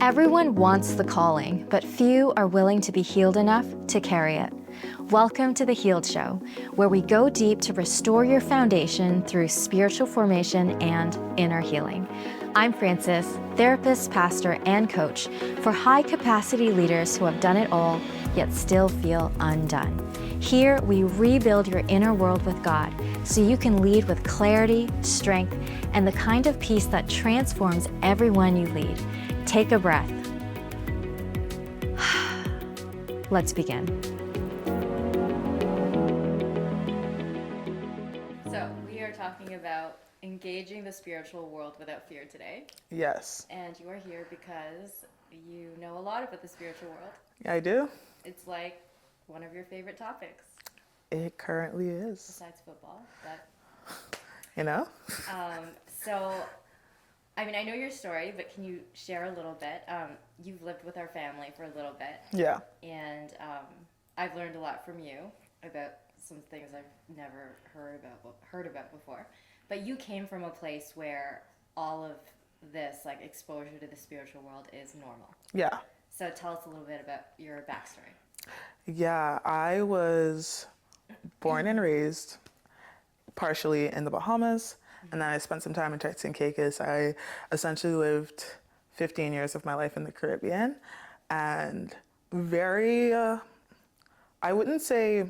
Everyone wants the calling, but few are willing to be healed enough to carry it. Welcome to The Healed Show, where we go deep to restore your foundation through spiritual formation and inner healing. I'm Frances, therapist, pastor, and coach for high-capacity leaders who have done it all, yet still feel undone. Here, we rebuild your inner world with God so you can lead with clarity, strength, and the kind of peace that transforms everyone you lead. Take a breath. Let's begin. So, we are talking about engaging the spiritual world without fear today. Yes. And you are here because you know a lot about the spiritual world. Yeah, I do. It's like one of your favorite topics. It currently is. Besides football. You know? So, I mean, I know your story, but can you share a little bit? You've lived with our family for a little bit. Yeah. And I've learned a lot from you about some things I've never heard about before. But you came from a place where all of this, like, exposure to the spiritual world is normal. Yeah. So tell us a little bit about your backstory. Yeah, I was born and raised partially in the Bahamas, and then I spent some time in Turks and Caicos. I essentially lived 15 years of my life in the Caribbean, and very, I wouldn't say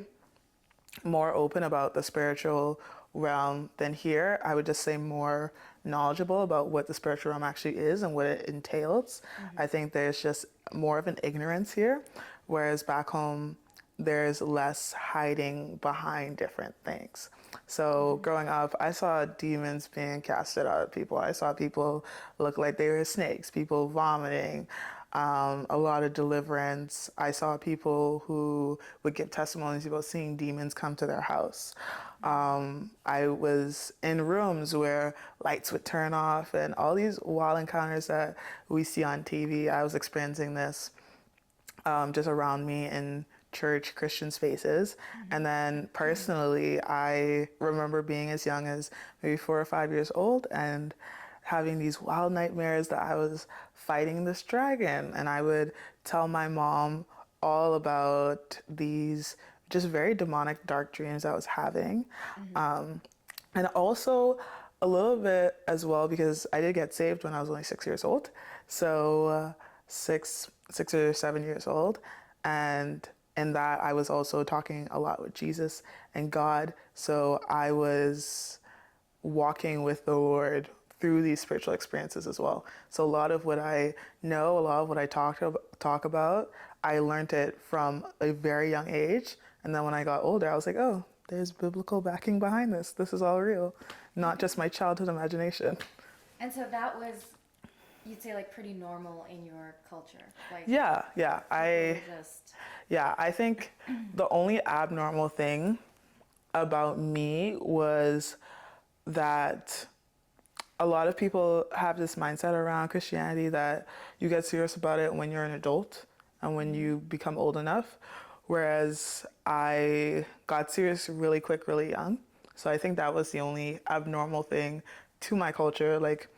more open about the spiritual realm than here. I would just say more knowledgeable about what the spiritual realm actually is and what it entails. I think there's just more of an ignorance here, whereas back home, there's less hiding behind different things. So growing up, I saw demons being casted out of people. I saw people look like they were snakes, people vomiting, a lot of deliverance. I saw people who would give testimonies about seeing demons come to their house. I was in rooms where lights would turn off and all these wild encounters that we see on TV. I was experiencing this just around me in church Christian spaces. And then personally, I remember being as young as maybe 4 or 5 years old and having these wild nightmares that I was fighting this dragon. And I would tell my mom all about these just very demonic, dark dreams I was having. And also a little bit as well, because I did get saved when I was only 6 years old. So 6 or 7 years old. And in that, I was also talking a lot with Jesus and God. So I was walking with the Lord through these spiritual experiences as well. So a lot of what I know, a lot of what I talk about, I learned it from a very young age. And then when I got older, I was like, oh, there's biblical backing behind this. This is all real, not just my childhood imagination. And so that was, you'd say, like, pretty normal in your culture. Like, Yeah. I think the only abnormal thing about me was that a lot of people have this mindset around Christianity that you get serious about it when you're an adult and when you become old enough, whereas I got serious really quick, really young. So I think that was the only abnormal thing to my culture. Like,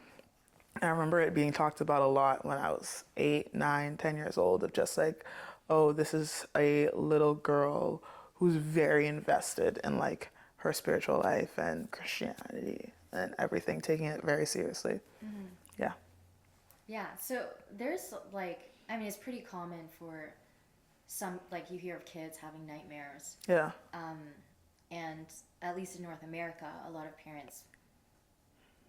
I remember it being talked about a lot when I was 8, 9, 10 years old, of just like, oh, this is a little girl who's very invested in, like, her spiritual life and Christianity and everything, taking it very seriously. Yeah. Yeah, so there's, like, I mean, it's pretty common for some, like, you hear of kids having nightmares. Yeah. And at least in North America, a lot of parents,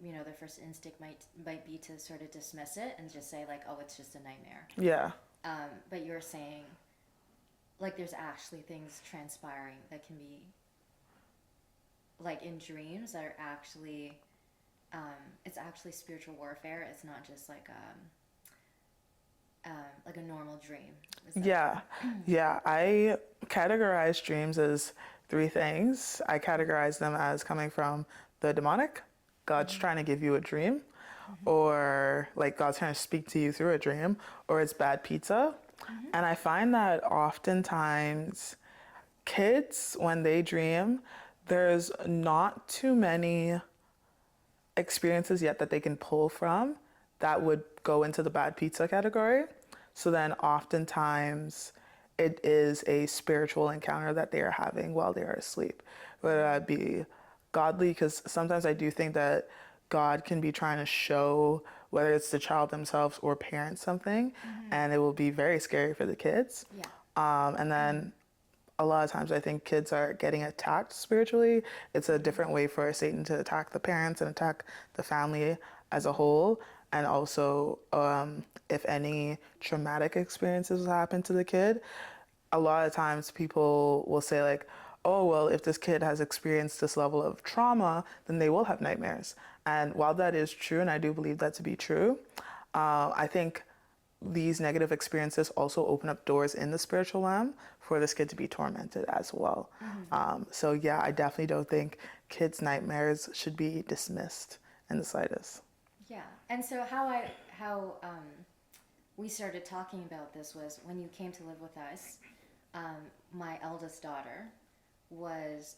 you know, their first instinct might be to sort of dismiss it and just say, like, oh, it's just a nightmare. Yeah. But you're saying, like, there's actually things transpiring that can be, like, in dreams that are actually, it's actually spiritual warfare. It's not just like a normal dream. Yeah. Yeah. I categorize dreams as 3 things. I categorize them as coming from the demonic, God's trying to give you a dream, or like God's trying to speak to you through a dream, or it's bad pizza. And I find that oftentimes kids, when they dream, there's not too many experiences yet that they can pull from that would go into the bad pizza category. So then oftentimes it is a spiritual encounter that they are having while they are asleep, whether that be godly, because sometimes I do think that God can be trying to show whether it's the child themselves or parents something, and it will be very scary for the kids. Yeah. And then a lot of times I think kids are getting attacked spiritually. It's a different way for Satan to attack the parents and attack the family as a whole. And also, if any traumatic experiences happen to the kid, a lot of times people will say like, oh, well, if this kid has experienced this level of trauma, then they will have nightmares. And while that is true, and I do believe that to be true, I think these negative experiences also open up doors in the spiritual realm for this kid to be tormented as well. So yeah, I definitely don't think kids' nightmares should be dismissed in the slightest. Yeah. And so how we started talking about this was when you came to live with us. My eldest daughter was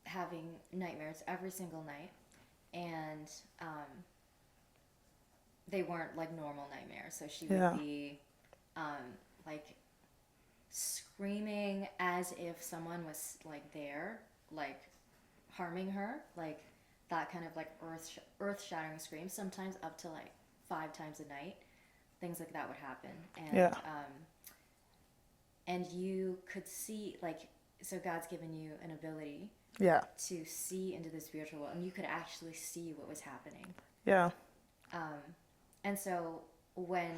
having nightmares every single night, and they weren't like normal nightmares. So she would be like screaming as if someone was like there, like harming her, like that kind of like earth-shattering scream. Sometimes up to like 5 times a night, things like that would happen, and you could see like, so God's given you an ability to see into the spiritual world, and you could actually see what was happening. And so when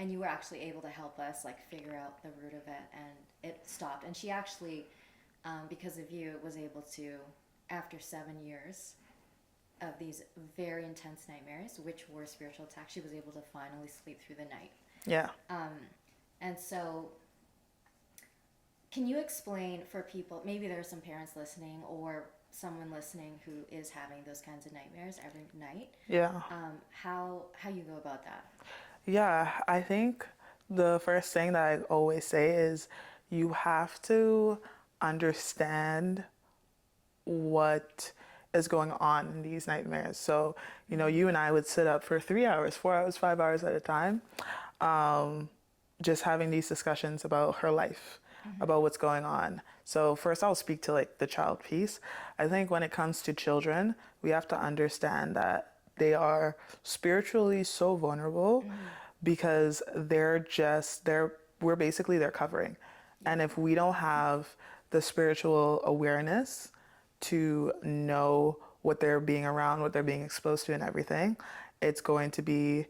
and you were actually able to help us like figure out the root of it, and it stopped. And she actually, because of you, was able to, after 7 years of these very intense nightmares, which were spiritual attacks, she was able to finally sleep through the night. And so can you explain for people, maybe there are some parents listening or someone listening who is having those kinds of nightmares every night, how you go about that? I think the first thing that I always say is you have to understand what is going on in these nightmares. So, you know, you and I would sit up for 3 hours, 4 hours, 5 hours at a time, just having these discussions about her life, about what's going on. So first I'll speak to like the child piece. I think when it comes to children, we have to understand that they are spiritually so vulnerable because we're basically their covering. And if we don't have the spiritual awareness to know what they're being around, what they're being exposed to and everything, it's going to be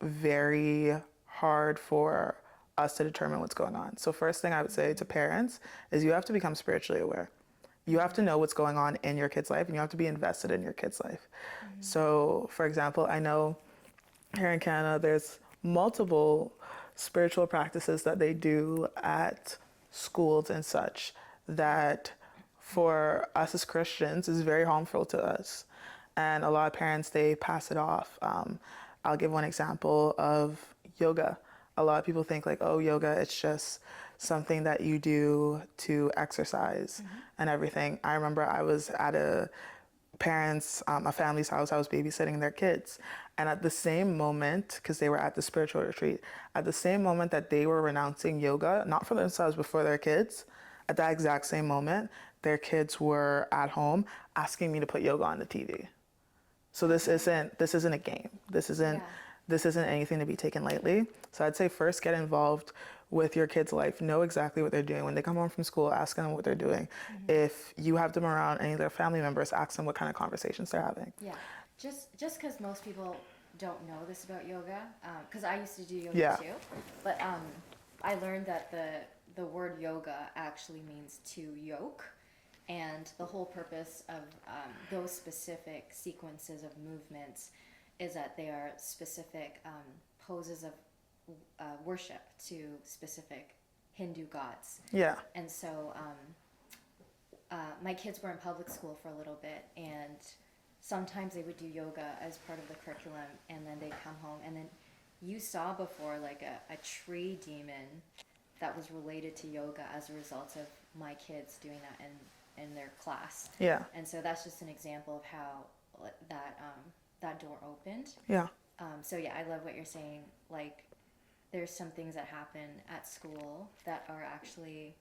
very hard for us to determine what's going on. So first thing I would say to parents is you have to become spiritually aware. You have to know what's going on in your kid's life, and you have to be invested in your kid's life. So for example, I know here in Canada, there's multiple spiritual practices that they do at schools and such that for us as Christians is very harmful to us. And a lot of parents, they pass it off. I'll give one example of yoga. A lot of people think like, oh, yoga, it's just something that you do to exercise and everything. I remember I was at a family's house, I was babysitting their kids. And at the same moment, because they were at the spiritual retreat, at the same moment that they were renouncing yoga, not for themselves, but for their kids, at that exact same moment, their kids were at home asking me to put yoga on the TV. So this isn't a game. This isn't anything to be taken lightly. So I'd say first get involved with your kid's life. Know exactly what they're doing. When they come home from school, ask them what they're doing. If you have them around any of their family members, ask them what kind of conversations they're having. Yeah, just because most people don't know this about yoga, because I used to do yoga too, but I learned that the word yoga actually means to yoke, and the whole purpose of those specific sequences of movements is that they are specific poses of worship to specific Hindu gods. And so my kids were in public school for a little bit, and sometimes they would do yoga as part of the curriculum, and then they'd come home, and then you saw before like a tree demon that was related to yoga as a result of my kids doing that in their class. And so that's just an example of how that that door opened. Yeah. So yeah, I love what you're saying. Like, there's some things that happen at school that are actually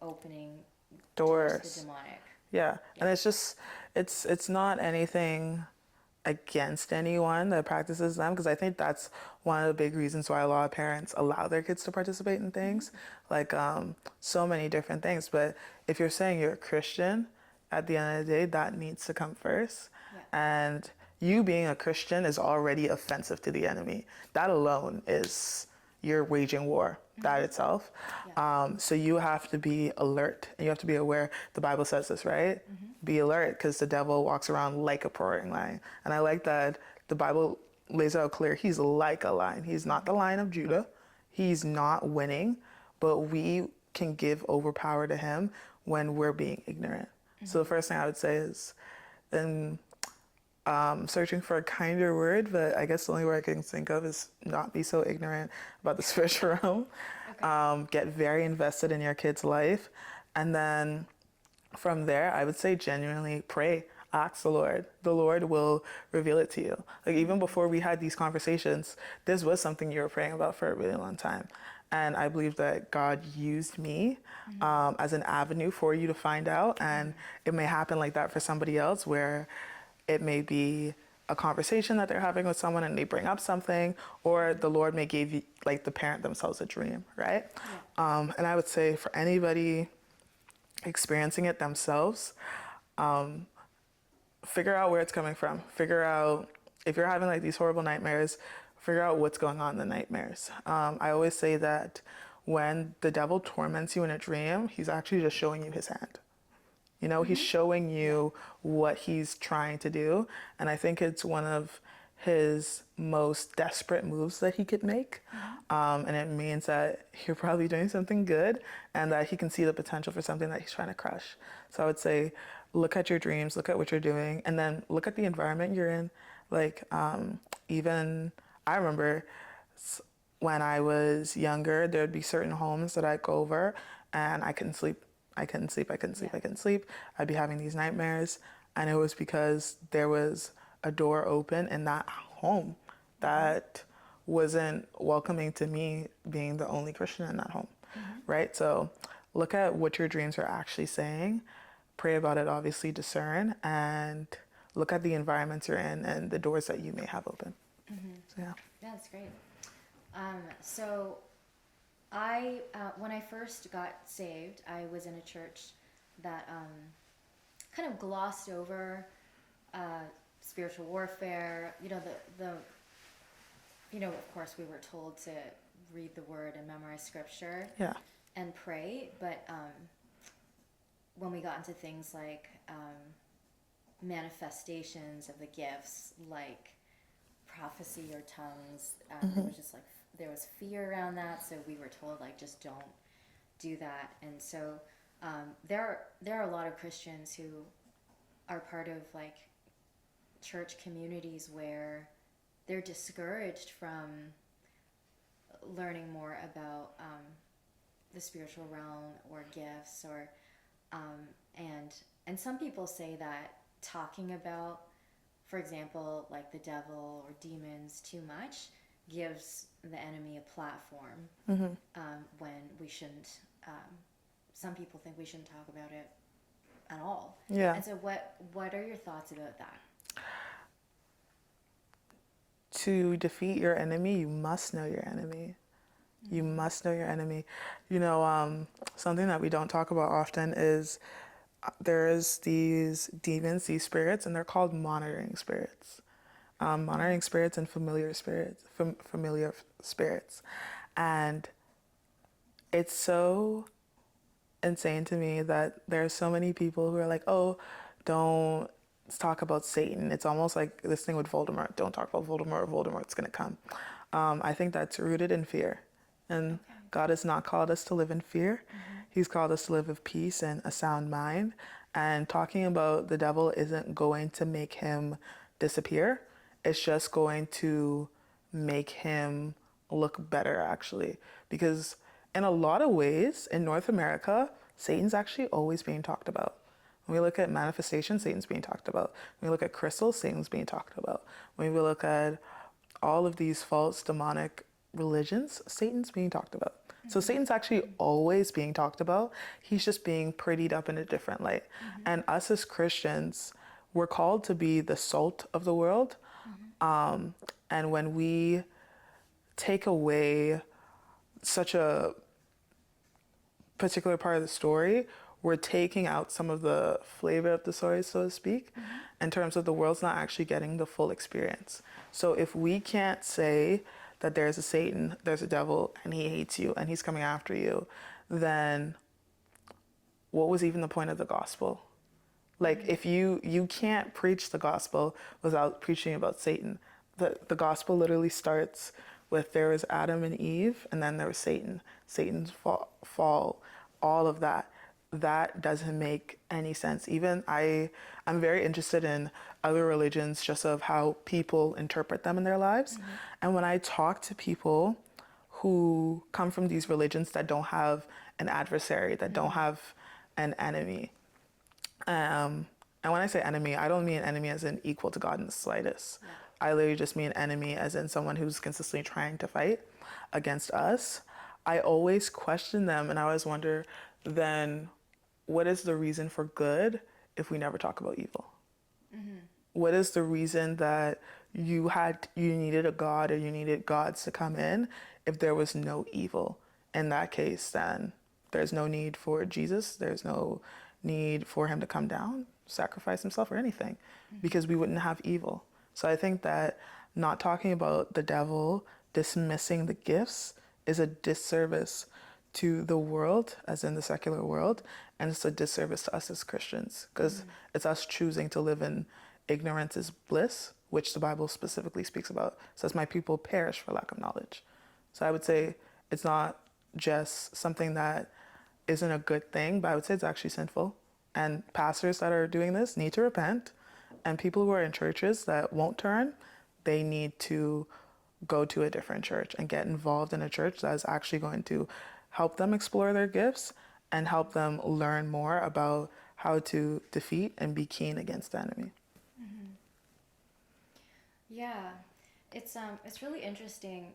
opening doors to the demonic. Yeah. And it's just, it's not anything against anyone that practices them, because I think that's one of the big reasons why a lot of parents allow their kids to participate in things, like so many different things. But if you're saying you're a Christian, at the end of the day, that needs to come first. And you being a Christian is already offensive to the enemy. That alone is, you're waging war, that itself. So you have to be alert, and you have to be aware. The Bible says this, right? Be alert, because the devil walks around like a roaring lion. And I like that the Bible lays out clear, he's like a lion. He's not the Lion of Judah. He's not winning, but we can give over power to him when we're being ignorant. So the first thing I would say is, and searching for a kinder word, but I guess the only word I can think of is not be so ignorant about the spiritual realm. Get very invested in your kid's life. And then from there, I would say genuinely pray. Ask the Lord. The Lord will reveal it to you. Like, even before we had these conversations, this was something you were praying about for a really long time. And I believe that God used me as an avenue for you to find out. And it may happen like that for somebody else, where it may be a conversation that they're having with someone and they bring up something, or the Lord may give you, like, the parent themselves a dream, right? And I would say for anybody experiencing it themselves, figure out where it's coming from. Figure out, if you're having like these horrible nightmares, figure out what's going on in the nightmares. I always say that when the devil torments you in a dream, he's actually just showing you his hand. You know, he's showing you what he's trying to do. And I think it's one of his most desperate moves that he could make. And it means that you're probably doing something good, and that he can see the potential for something that he's trying to crush. So I would say, look at your dreams, look at what you're doing, and then look at the environment you're in. Like, even I remember when I was younger, there'd be certain homes that I'd go over and I couldn't sleep. I couldn't sleep. I'd be having these nightmares, and it was because there was a door open in that home that wasn't welcoming to me being the only Christian in that home, right? So look at what your dreams are actually saying, pray about it, obviously discern, and look at the environments you're in and the doors that you may have open. So yeah. Yeah, that's great. So I, when I first got saved, I was in a church that kind of glossed over spiritual warfare. You know, of course, we were told to read the word and memorize scripture and pray. But when we got into things like manifestations of the gifts, like prophecy or tongues, it was just like, there was fear around that, so we were told, like, just don't do that. And so there are a lot of Christians who are part of like church communities where they're discouraged from learning more about the spiritual realm or gifts, or and some people say that talking about, for example, like the devil or demons too much gives the enemy a platform, when we shouldn't. Some people think we shouldn't talk about it at all. Yeah. And so what are your thoughts about that? To defeat your enemy, you must know your enemy. You must know your enemy. You know, something that we don't talk about often is there's these demons, these spirits, and they're called monitoring spirits. Monitoring spirits and familiar spirits. And it's so insane to me that there are so many people who are like, oh, don't talk about Satan. It's almost like this thing with Voldemort. Don't talk about Voldemort. Voldemort's going to come. I think that's rooted in fear. And God has not called us to live in fear. He's called us to live with peace and a sound mind. And talking about the devil isn't going to make him disappear. It's just going to make him look better, actually. Because in a lot of ways, in North America, Satan's actually always being talked about. When we look at manifestation, Satan's being talked about. When we look at crystals, Satan's being talked about. When we look at all of these false demonic religions, Satan's being talked about. So Satan's actually always being talked about. He's just being prettied up in a different light. And us as Christians, we're called to be the salt of the world. And when we take away such a particular part of the story, we're taking out some of the flavor of the story, so to speak, in terms of the world's not actually getting the full experience. So if we can't say that there's a Satan, there's a devil, and he hates you, and he's coming after you, then what was even the point of the gospel? Like, if you can't preach the gospel without preaching about Satan. The gospel literally starts with there was Adam and Eve, and then there was Satan. Satan's fall, all of that. That doesn't make any sense. Even I'm very interested in other religions, just of how people interpret them in their lives. And when I talk to people who come from these religions that don't have an adversary, that don't have an enemy, and when I say enemy, I don't mean enemy as in equal to God in the slightest. Yeah. I literally just mean enemy as in someone who's consistently trying to fight against us. I always question them, and I always wonder, then what is the reason for good if we never talk about evil? What is the reason that you needed a God, or you needed gods to come in if there was no evil? In that case, then there's no need for Jesus. There's no need for him to come down, sacrifice himself, or anything, because we wouldn't have evil. So I think that not talking about the devil, dismissing the gifts, is a disservice to the world, as in the secular world, and it's a disservice to us as Christians, because it's us choosing to live in ignorance is bliss, which the Bible specifically speaks about. It says, my people perish for lack of knowledge. So I would say it's not just something that isn't a good thing, but I would say it's actually sinful. And pastors that are doing this need to repent. And people who are in churches that won't turn, they need to go to a different church and get involved in a church that is actually going to help them explore their gifts and help them learn more about how to defeat and be keen against the enemy. Yeah, it's really interesting.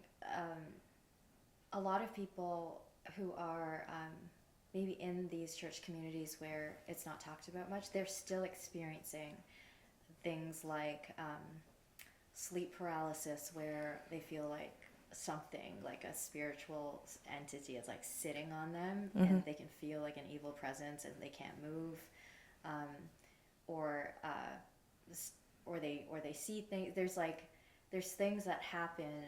A lot of people who are maybe in these church communities where it's not talked about much, they're still experiencing things like sleep paralysis, where they feel like something, like a spiritual entity is like sitting on them, and they can feel like an evil presence and they can't move, or they see things. There's things that happen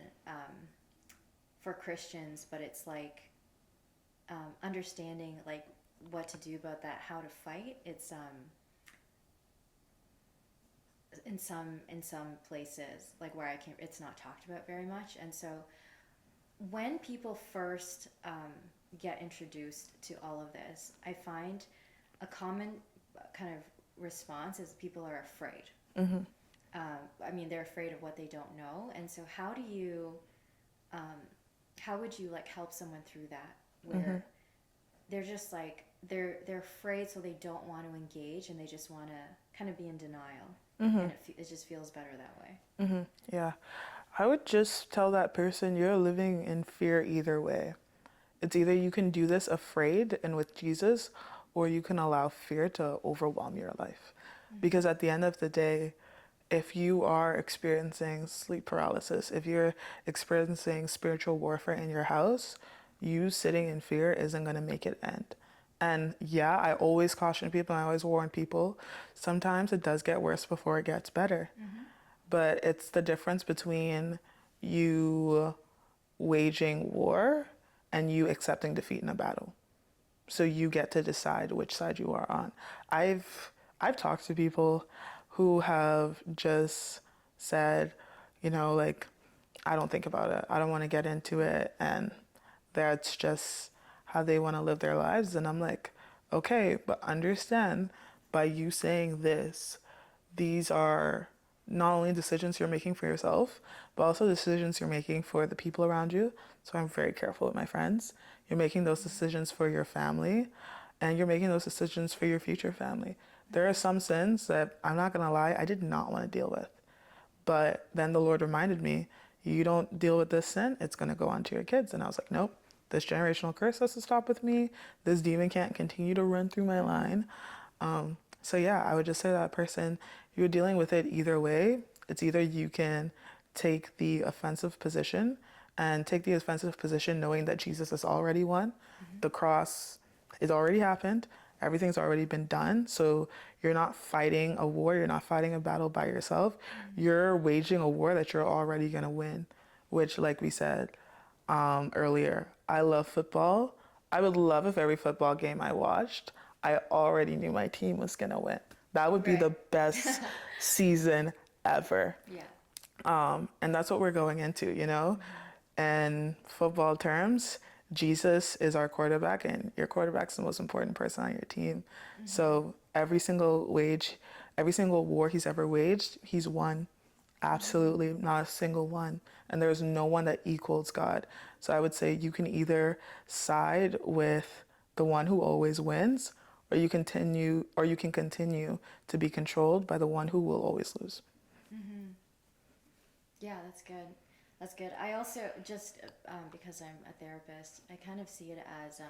for Christians, but it's like understanding like what to do about that, how to fight. It's in some places like where it's not talked about very much. And so when people first get introduced to all of this, I find a common kind of response is people are afraid. I mean, they're afraid of what they don't know. And so how would you like help someone through that, where they're just like they're afraid, so they don't want to engage, and they just want to kind of be in denial, and it just feels better that way. Yeah, I would just tell that person, you're living in fear either way. It's either you can do this afraid and with Jesus, or you can allow fear to overwhelm your life. Because at the end of the day, if you are experiencing sleep paralysis, if you're experiencing spiritual warfare in your house, you sitting in fear isn't going to make it end. And yeah, I always caution people, I always warn people, sometimes it does get worse before it gets better. But it's the difference between you waging war and you accepting defeat in a battle. So you get to decide which side you are on. I've talked to people who have just said, like, I don't think about it. I don't want to get into it. And that's just how they want to live their lives. And I'm like, okay, but understand, by you saying this, these are not only decisions you're making for yourself, but also decisions you're making for the people around you. So I'm very careful with my friends. You're making those decisions for your family, and you're making those decisions for your future family. There are some sins that, I'm not going to lie, I did not want to deal with. But then the Lord reminded me, you don't deal with this sin, it's going to go on to your kids. And I was like, nope, this generational curse has to stop with me. This demon can't continue to run through my line. So yeah, I would just say that person, you're dealing with it either way. It's either you can take the offensive position and take the offensive position knowing that Jesus has already won. The cross has already happened. Everything's already been done. So you're not fighting a war. You're not fighting a battle by yourself. You're waging a war that you're already going to win, which, like we said earlier, I love football. I would love if every football game I watched, I already knew my team was going to win. That would be the best season ever. Yeah. And that's what we're going into, you know? In football terms, Jesus is our quarterback, and your quarterback's the most important person on your team. So every single war he's ever waged, he's won. Absolutely not a single one. And there's no one that equals God. So I would say you can either side with the one who always wins, or you can continue to be controlled by the one who will always lose. Yeah, that's good. That's good. I also just, because I'm a therapist, I kind of see it as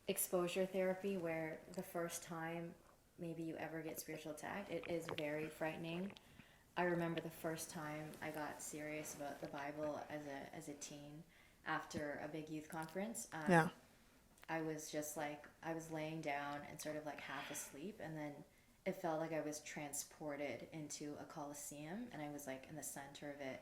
exposure therapy, where the first time maybe you ever get spiritual attacked, it is very frightening. I remember the first time I got serious about the Bible as a teen after a big youth conference. Yeah. I was just like, I was laying down and sort of like half asleep, and then it felt like I was transported into a coliseum, and I was like in the center of it,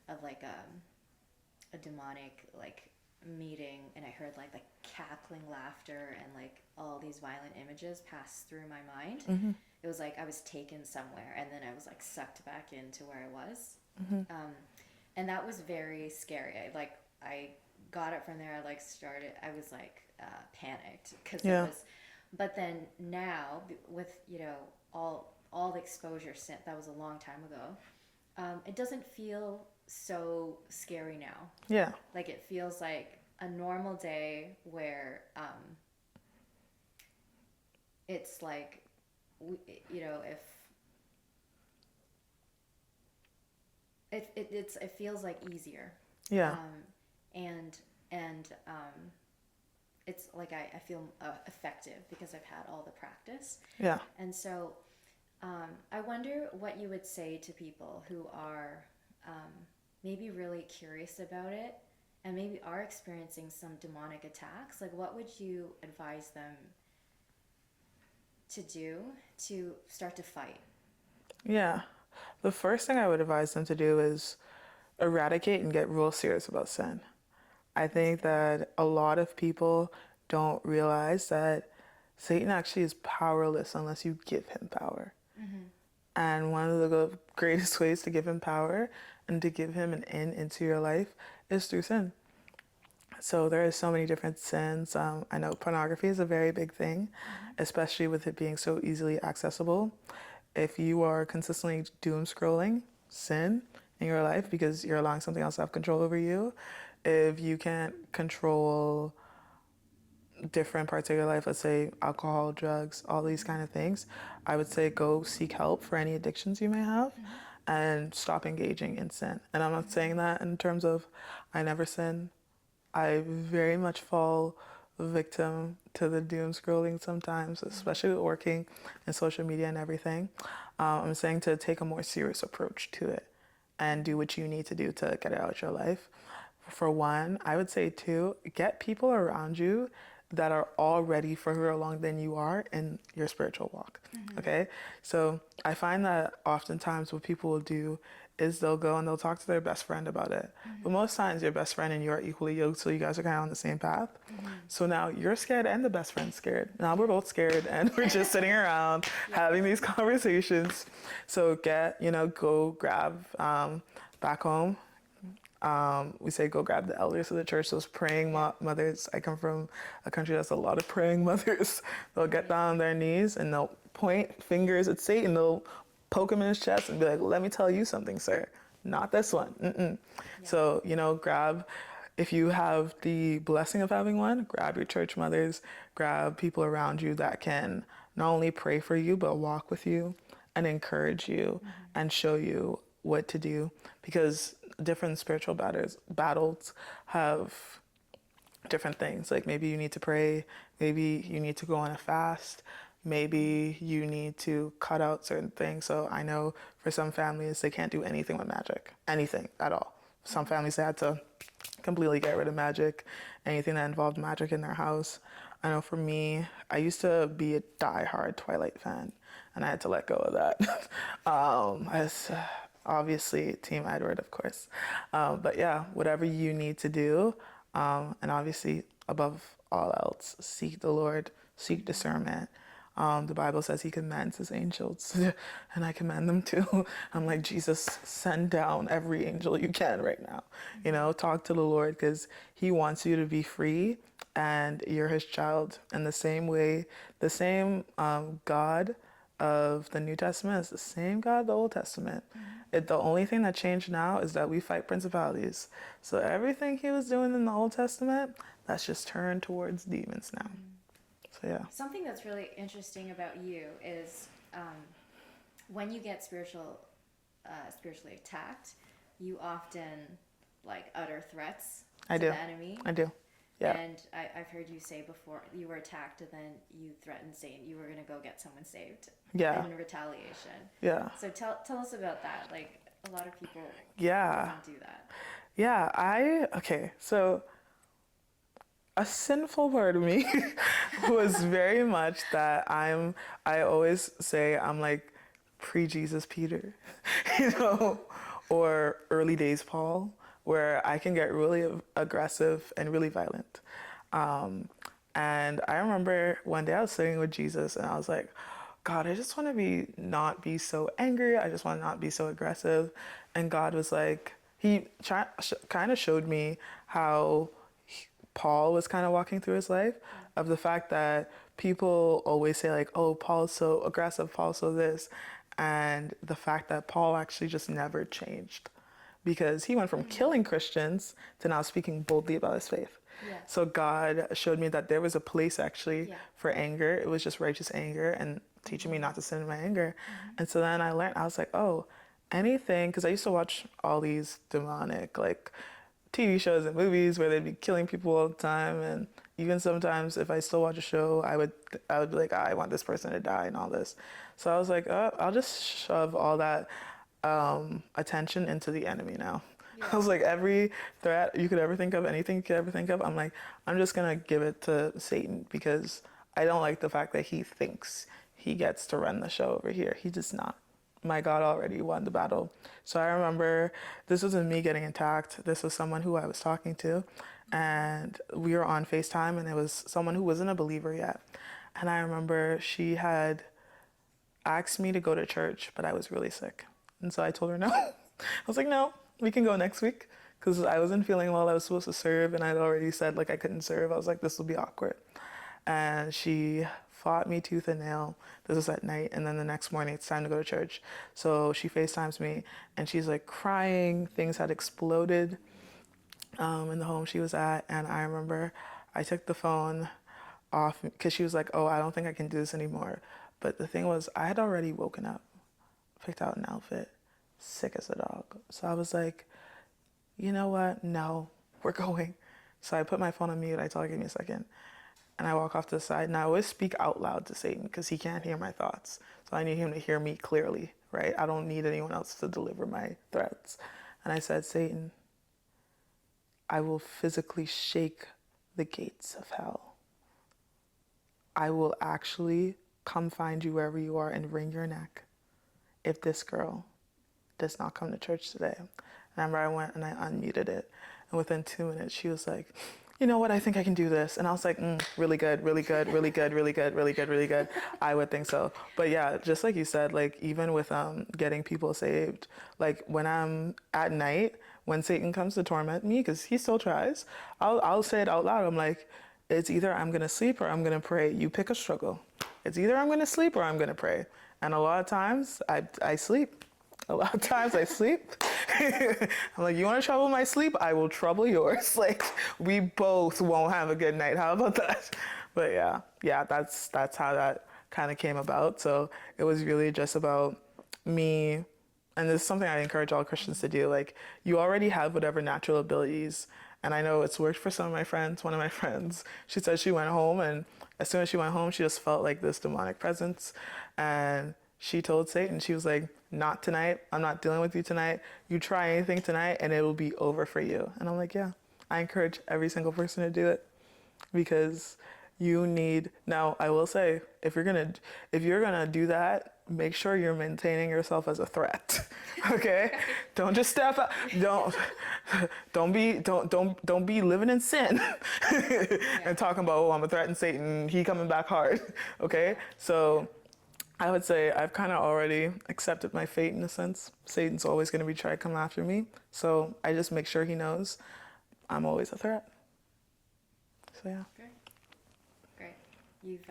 of like a demonic like meeting, and I heard like the cackling laughter and like all these violent images pass through my mind. It was like I was taken somewhere, and then I was like sucked back into where I was. And that was very scary. I got it from there. I was like panicked because it was, but then now with, you know, all the exposure since that was a long time ago, it doesn't feel so scary now. Yeah. Like it feels like a normal day where it's like, you know, if it feels like easier. Yeah. And it's like I feel effective because I've had all the practice. Yeah. And so I wonder what you would say to people who are maybe really curious about it and maybe are experiencing some demonic attacks. Like, what would you advise them to do to start to fight? Yeah. The first thing I would advise them to do is eradicate and get real serious about sin. I think that a lot of people don't realize that Satan actually is powerless unless you give him power. And one of the greatest ways to give him power and to give him an in into your life is through sin. So there are so many different sins. I know pornography is a very big thing, especially with it being so easily accessible. If you are consistently doom scrolling, sin in your life because you're allowing something else to have control over you. If you can't control different parts of your life, let's say alcohol, drugs, all these kind of things, I would say go seek help for any addictions you may have and stop engaging in sin. And I'm not saying that in terms of I never sin. I very much fall victim to the doom scrolling sometimes, especially with working in social media and everything. I'm saying to take a more serious approach to it and do what you need to do to get it out of your life. For one, I would say two, get people around you that are already further along than you are in your spiritual walk. Okay? So I find that oftentimes what people will do is they'll go and they'll talk to their best friend about it. But most times your best friend and you are equally yoked, so you guys are kind of on the same path. So now you're scared and the best friend's scared. Now we're both scared and we're just sitting around having these conversations. So go grab back home. We say go grab the elders of the church, those praying mothers. I come from a country that's a lot of praying mothers. They'll get down on their knees and they'll point fingers at Satan. They'll poke him in his chest and be like, let me tell you something, sir. Not this one. Yeah. So, grab, if you have the blessing of having one, grab your church mothers, grab people around you that can not only pray for you, but walk with you and encourage you and show you what to do, because different spiritual battles have different things. Like maybe you need to pray, maybe you need to go on a fast, maybe you need to cut out certain things. So I know for some families, they can't do anything with magic, anything at all. Some families, they had to completely get rid of magic, anything that involved magic in their house. I know for me, I used to be a diehard Twilight fan, and I had to let go of that. As obviously Team Edward, of course. But yeah, whatever you need to do, and obviously above all else, seek the Lord, seek discernment. The Bible says he commands his angels, and I command them too. I'm like, Jesus, send down every angel you can right now. You know, talk to the Lord, because he wants you to be free, and you're his child. In the same way, the same God of the New Testament is the same God of the Old Testament. The only thing that changed now is that we fight principalities. So everything he was doing in the Old Testament, that's just turned towards demons now. So yeah. Something that's really interesting about you is when you get spiritually attacked, you often like utter threats to the enemy. I do. Yeah. And I've heard you say before, you were attacked and then you threatened Satan. You were going to go get someone saved. Yeah. In retaliation. Yeah. So tell us about that. Like, a lot of people don't do that. Yeah. Okay. So a sinful part of me was very much that I always say I'm like pre-Jesus Peter, you know, or early days Paul, where I can get really aggressive and really violent. And I remember one day I was sitting with Jesus and I was like, God, I just want to not be so angry. I just want to not be so aggressive. And God was like, he kind of showed me how Paul was kind of walking through his life, of the fact that people always say like, oh, Paul's so aggressive, Paul's so this. And the fact that Paul actually just never changed, because he went from killing Christians to now speaking boldly about his faith. Yeah. So God showed me that there was a place actually for anger. It was just righteous anger, and teaching me not to sin in my anger. And so then I learned, I was like, oh, anything, because I used to watch all these demonic like TV shows and movies where they'd be killing people all the time. And even sometimes if I still watch a show, I would be like, I want this person to die and all this. So I was like, oh, I'll just shove all that attention into the enemy now. Yeah. I was like, every threat you could ever think of, anything you could ever think of, I'm like, I'm just going to give it to Satan, because I don't like the fact that he thinks he gets to run the show over here. He does not. My God already won the battle. So I remember this wasn't me getting attacked. This was someone who I was talking to, and we were on FaceTime, and it was someone who wasn't a believer yet. And I remember she had asked me to go to church, but I was really sick. And so I told her no. I was like, no, we can go next week, because I wasn't feeling well. I was supposed to serve, and I'd already said like I couldn't serve. I was like, this will be awkward. And she fought me tooth and nail. This was at night, and then the next morning it's time to go to church. So she FaceTimes me, and she's like crying. Things had exploded in the home she was at, and I remember I took the phone off because she was like, oh, I don't think I can do this anymore. But the thing was, I had already woken up, picked out an outfit, sick as a dog. So I was like, you know what? No, we're going. So I put my phone on mute. I told her, give me a second. And I walk off to the side, and I always speak out loud to Satan, because he can't hear my thoughts. So I need him to hear me clearly, right? I don't need anyone else to deliver my threats. And I said, Satan, I will physically shake the gates of hell. I will actually come find you wherever you are and wring your neck if this girl does not come to church today. And I remember I went and I unmuted it. And within 2 minutes, she was like, you know what, I think I can do this. And I was like, really good, really good, really good, really good, really good, really good. I would think so. But yeah, just like you said, like even with getting people saved, like when I'm at night, when Satan comes to torment me, because he still tries, I'll say it out loud. I'm like, it's either I'm going to sleep or I'm going to pray. You pick a struggle. It's either I'm going to sleep or I'm going to pray. And a lot of times I sleep. A lot of times I sleep. I'm like, you want to trouble my sleep? I will trouble yours. Like, we both won't have a good night. How about that? But yeah, that's how that kind of came about. So it was really just about me. And this is something I encourage all Christians to do. Like, you already have whatever natural abilities. And I know it's worked for some of my friends. One of my friends, she said she went home, and as soon as she went home, she just felt like this demonic presence. And she told Satan, she was like, not tonight. I'm not dealing with you tonight. You try anything tonight and it will be over for you. And I'm like, yeah, I encourage every single person to do it, because you need, now I will say, if you're gonna do that, make sure you're maintaining yourself as a threat. Okay? Don't just step out. Don't be living in sin and talking about, oh, I'm a threat and Satan, he coming back hard. Okay? So I would say I've kind of already accepted my fate in a sense. Satan's always going to be trying to come after me. So I just make sure he knows I'm always a threat. So yeah. Great. You've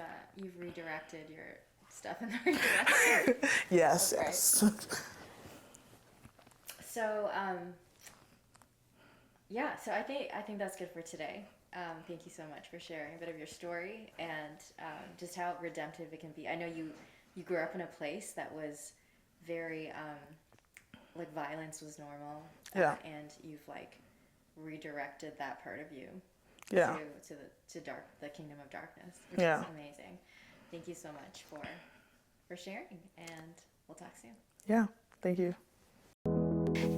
redirected your stuff in the right direction. Yes, yes. So yeah, so I think that's good for today. Thank you so much for sharing a bit of your story and just how redemptive it can be. I know you grew up in a place that was very like violence was normal. Yeah. And you've like redirected that part of you. Yeah. To the kingdom of darkness, which Yeah. is amazing. Thank you so much for sharing, and we'll talk soon. Yeah. Thank you.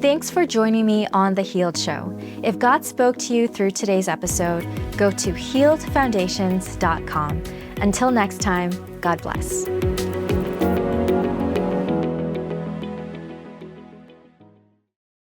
Thanks for joining me on The Healed Show. If God spoke to you through today's episode, go to healedfoundations.com. Until next time, God bless.